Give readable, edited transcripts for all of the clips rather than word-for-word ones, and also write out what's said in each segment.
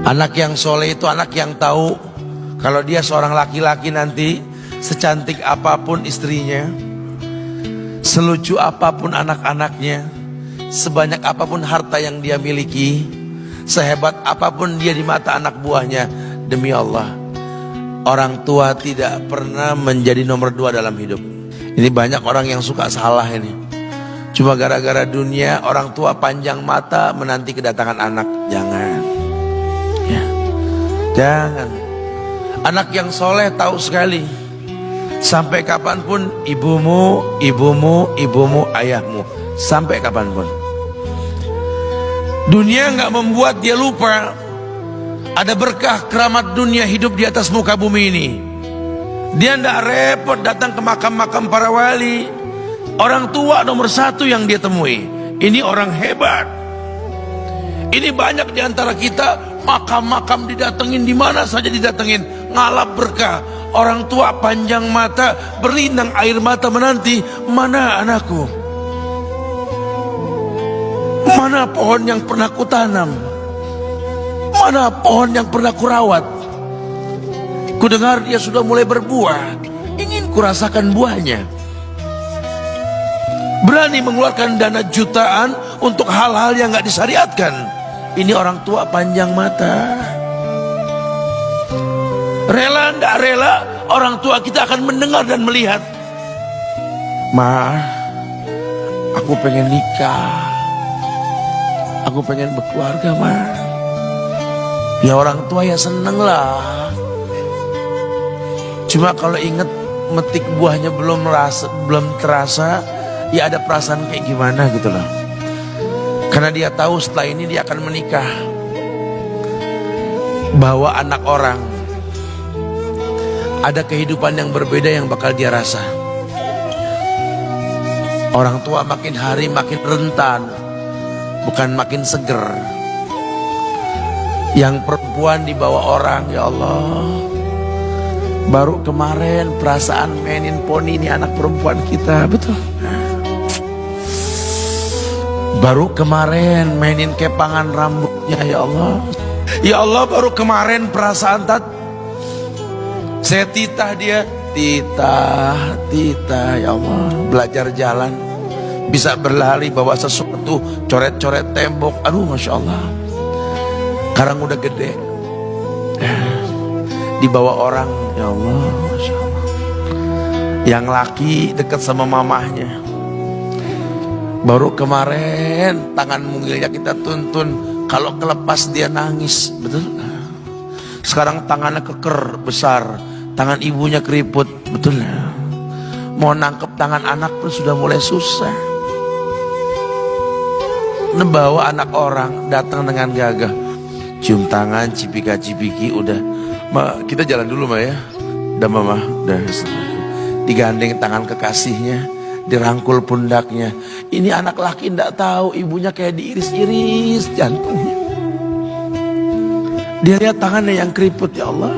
Anak yang soleh itu anak yang tahu kalau dia seorang laki-laki nanti, secantik apapun istrinya, selucu apapun anak-anaknya, sebanyak apapun harta yang dia miliki, sehebat apapun dia di mata anak buahnya, demi Allah, orang tua tidak pernah menjadi nomor 2 dalam hidup. Ini banyak orang yang suka salah ini. Cuma gara-gara dunia, orang tua panjang mata menanti kedatangan anak. Jangan ya. Jangan. Anak yang soleh tahu sekali, sampai kapanpun ibumu, ayahmu. Sampai kapanpun. Dunia nggak membuat dia lupa ada berkah keramat dunia hidup di atas muka bumi ini. Dia nggak repot datang ke makam-makam para wali. Orang tua nomor 1 yang dia temui. Ini orang hebat. Ini banyak di antara kita, makam-makam didatengin, di mana saja didatengin, ngalap berkah. Orang tua panjang mata, berlinang air mata menanti, mana anakku? Mana pohon yang pernah kutanam? Mana pohon yang pernah kurawat? Kudengar dia sudah mulai berbuah, ingin kurasakan buahnya. Berani mengeluarkan dana jutaan untuk hal-hal yang gak disyariatkan. Ini orang tua panjang mata. Rela gak rela, orang tua kita akan mendengar dan melihat. Ma, aku pengen nikah, aku pengen berkeluarga, Ma. Ya orang tua ya seneng lah. Cuma kalau inget metik buahnya belum terasa, ya ada perasaan kayak gimana gitu loh. Karena dia tahu setelah ini dia akan menikah. Bahwa anak orang ada kehidupan yang berbeda yang bakal dia rasa. Orang tua makin hari makin rentan, bukan makin seger. Yang perempuan dibawa orang, ya Allah. Baru kemarin perasaan mainin poni ini anak perempuan kita, betul. Baru kemarin mainin kepangan rambutnya, ya Allah. Ya Allah, baru kemarin perasaan saya titah dia, titah, ya Allah. Belajar jalan, bisa berlari bawa sesuatu, coret-coret tembok, aduh Masya Allah. Sekarang udah gede, dibawa orang, ya Allah, Masya Allah. Yang laki dekat sama mamahnya. Baru kemarin tangan mungilnya kita tuntun, kalau kelepas dia nangis, betul. Sekarang tangannya keker besar, tangan ibunya keriput, betul. Mau nangkep tangan anak pun sudah mulai susah. Membawa anak orang datang dengan gagah, cium tangan, cipika-cipiki, udah. Ma, kita jalan dulu Ma ya. Udah Mama, udah. Digandeng tangan kekasihnya, dirangkul pundaknya. Ini anak laki ndak tahu ibunya kayak diiris-iris jantungnya. Dia lihat tangannya yang keriput, ya Allah.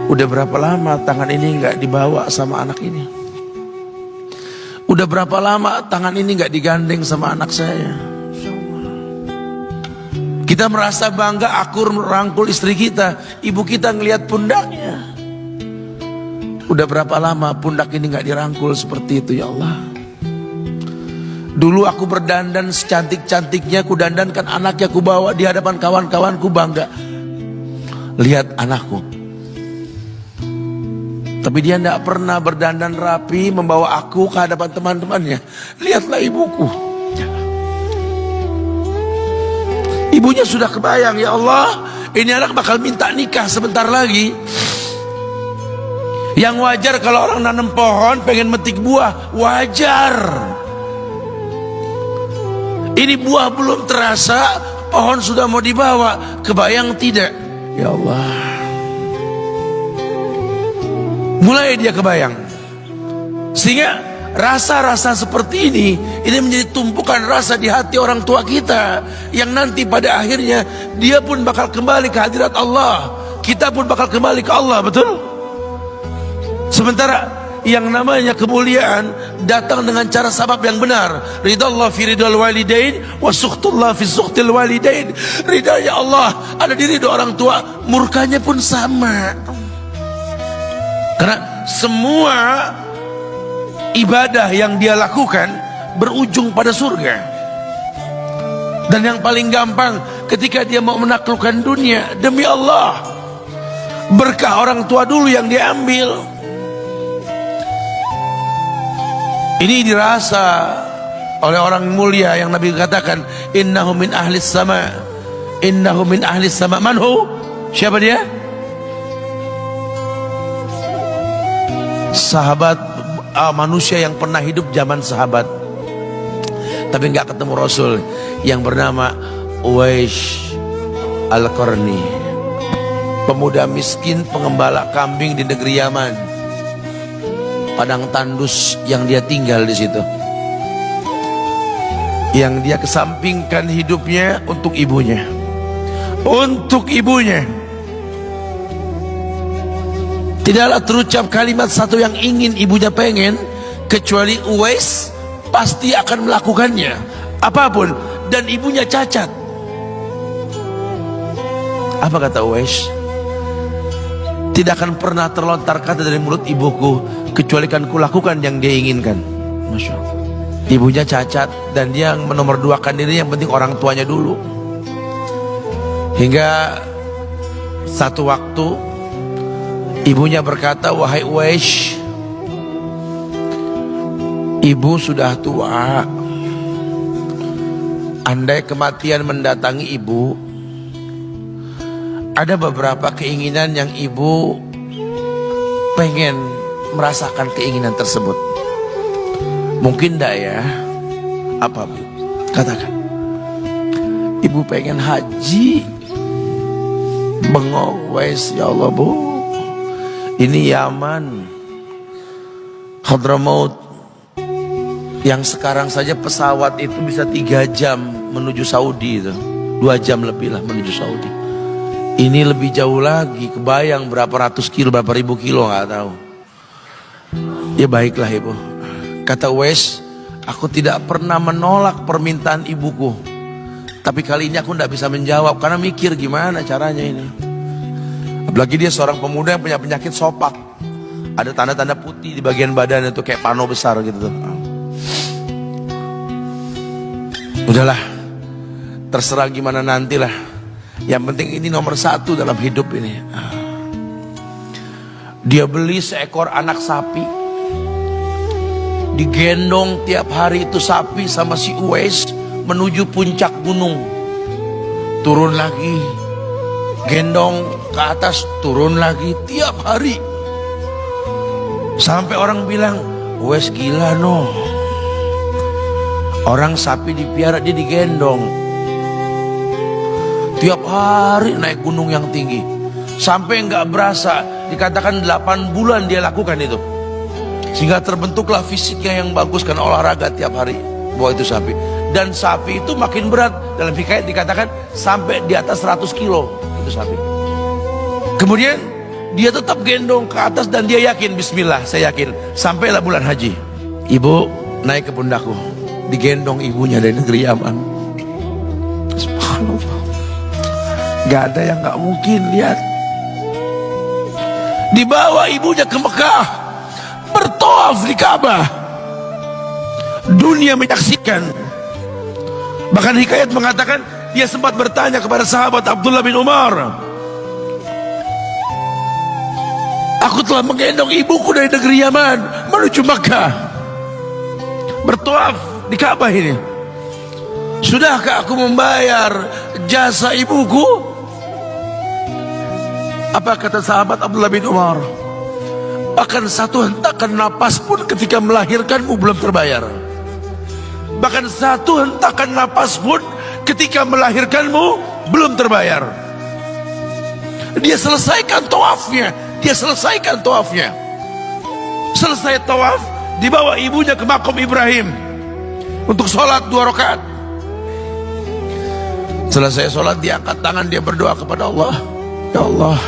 Udah berapa lama tangan ini nggak dibawa sama anak ini? Udah berapa lama tangan ini nggak digandeng sama anak saya? Kita merasa bangga akur merangkul istri kita, ibu kita ngelihat pundaknya. Udah berapa lama pundak ini gak dirangkul seperti itu, ya Allah. Dulu aku berdandan secantik-cantiknya, ku dandankan anaknya, ku bawa di hadapan kawan-kawanku bangga. Lihat anakku. Tapi dia gak pernah berdandan rapi membawa aku ke hadapan teman-temannya. Lihatlah ibuku. Ibunya sudah kebayang, ya Allah, ini anak bakal minta nikah sebentar lagi. Yang wajar kalau orang nanam pohon pengen metik buah, wajar. Ini buah belum terasa, pohon sudah mau dibawa, kebayang tidak? Ya Allah. Mulai dia kebayang. Sehingga rasa-rasa seperti ini menjadi tumpukan rasa di hati orang tua kita, yang nanti pada akhirnya dia pun bakal kembali ke hadirat Allah, kita pun bakal kembali ke Allah, betul? Sementara yang namanya kemuliaan datang dengan cara sabab yang benar. Ridallah fi ridal walidain wa sukhtullah fi sukhtil walidain. Ridanya Allah ada di ridho orang tua, murkanya pun sama. Karena semua ibadah yang dia lakukan berujung pada surga. Dan yang paling gampang ketika dia mau menaklukkan dunia, demi Allah, berkah orang tua dulu yang dia ambil. Ini dirasa oleh orang mulia yang Nabi katakan, innahu min ahlis sama, innahu min ahlis sama. Manhu? Siapa dia? Sahabat, manusia yang pernah hidup zaman sahabat tapi nggak ketemu Rasul, yang bernama Uwais Al-Qarni, pemuda miskin pengembala kambing di negeri Yaman. Padang tandus yang dia tinggal di situ, yang dia kesampingkan hidupnya untuk ibunya, untuk ibunya. Tidaklah terucap kalimat satu yang ingin ibunya pengen, kecuali Uwais pasti akan melakukannya apapun, dan ibunya cacat. Apa kata Uwais? Tidak akan pernah terlontar kata dari mulut ibuku kecuali kan kulakukan yang dia inginkan. Masya Allah. Ibunya cacat dan dia menomorduakan diri, yang penting orang tuanya dulu. Hingga satu waktu ibunya berkata, wahai Uwais, ibu sudah tua. Andai kematian mendatangi ibu, ada beberapa keinginan yang ibu pengen merasakan keinginan tersebut. Mungkin enggak ya? Apa Bu? Katakan. Ibu pengen haji. Bengong Uwais, ya Allah Bu, ini Yaman, Hadramaut, yang sekarang saja pesawat itu bisa 3 jam menuju Saudi itu, 2 jam lebih lah menuju Saudi. Ini lebih jauh lagi, kebayang berapa ratus kilo, berapa ribu kilo nggak tahu. Ya baiklah ibu, kata Uwais, aku tidak pernah menolak permintaan ibuku, tapi kali ini aku tidak bisa menjawab karena mikir gimana caranya ini. Apalagi dia seorang pemuda yang punya penyakit sopak, ada tanda-tanda putih di bagian badan itu kayak pano besar gitu tuh. Udahlah, terserah gimana nantilah. Yang penting ini nomor 1 dalam hidup ini. Dia beli seekor anak sapi, digendong tiap hari itu sapi sama si Uwais menuju puncak gunung. Turun lagi, gendong ke atas, turun lagi tiap hari. Sampai orang bilang, Uwais gila no. Orang sapi dipiara, dia digendong tiap hari naik gunung yang tinggi. Sampai nggak berasa, dikatakan 8 bulan dia lakukan itu. Sehingga terbentuklah fisiknya yang bagus karena olahraga tiap hari bawa itu sapi. Dan sapi itu makin berat, dalam hikayat dikatakan sampai di atas 100 kilo itu sapi. Kemudian dia tetap gendong ke atas dan dia yakin, bismillah saya yakin. Sampailah bulan haji, ibu naik ke pundakku, digendong ibunya dari negeri Yaman. Subhanallah, gak ada yang gak mungkin. Lihat, dibawa ibunya ke Mekah, bertawaf di Ka'bah, dunia menyaksikan. Bahkan hikayat mengatakan dia sempat bertanya kepada sahabat Abdullah bin Umar, aku telah menggendong ibuku dari negeri Yaman menuju Makkah, bertawaf di Ka'bah ini, sudahkah aku membayar jasa ibuku? Apa kata sahabat Abdullah bin Umar? Bahkan satu hentakan napas pun ketika melahirkanmu belum terbayar. Bahkan satu hentakan napas pun ketika melahirkanmu belum terbayar. Dia selesaikan tawafnya, dia selesaikan tawafnya. Selesai tawaf, dibawa ibunya ke makom Ibrahim untuk sholat 2 rakaat. Selesai sholat, dia angkat tangan, dia berdoa kepada Allah, ya Allah,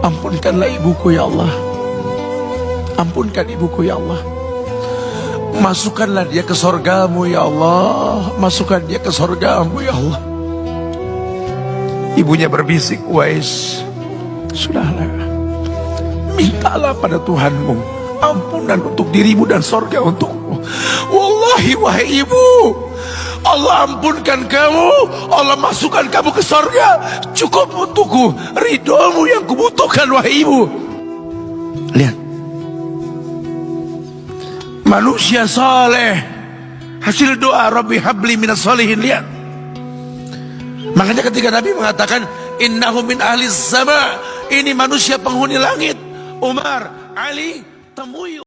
ampunkanlah ibuku ya Allah. Ampunkan ibuku ya Allah. Masukkanlah dia ke sorgamu ya Allah. Masukkan dia ke sorgamu ya Allah. Ibunya berbisik, Uwais, sudahlah, mintalah pada Tuhanmu ampunan untuk dirimu dan sorga untukmu. Wallahi wahai ibu, Allah ampunkan kamu, Allah masukkan kamu ke sorga, cukup untukku, ridhomu yang kubutuhkan wahai ibu. Lihat, manusia saleh, hasil doa Rabbi habli minas solihin. Lihat, makanya ketika Nabi mengatakan innahu min ahli sama, ini manusia penghuni langit, Umar, Ali, temui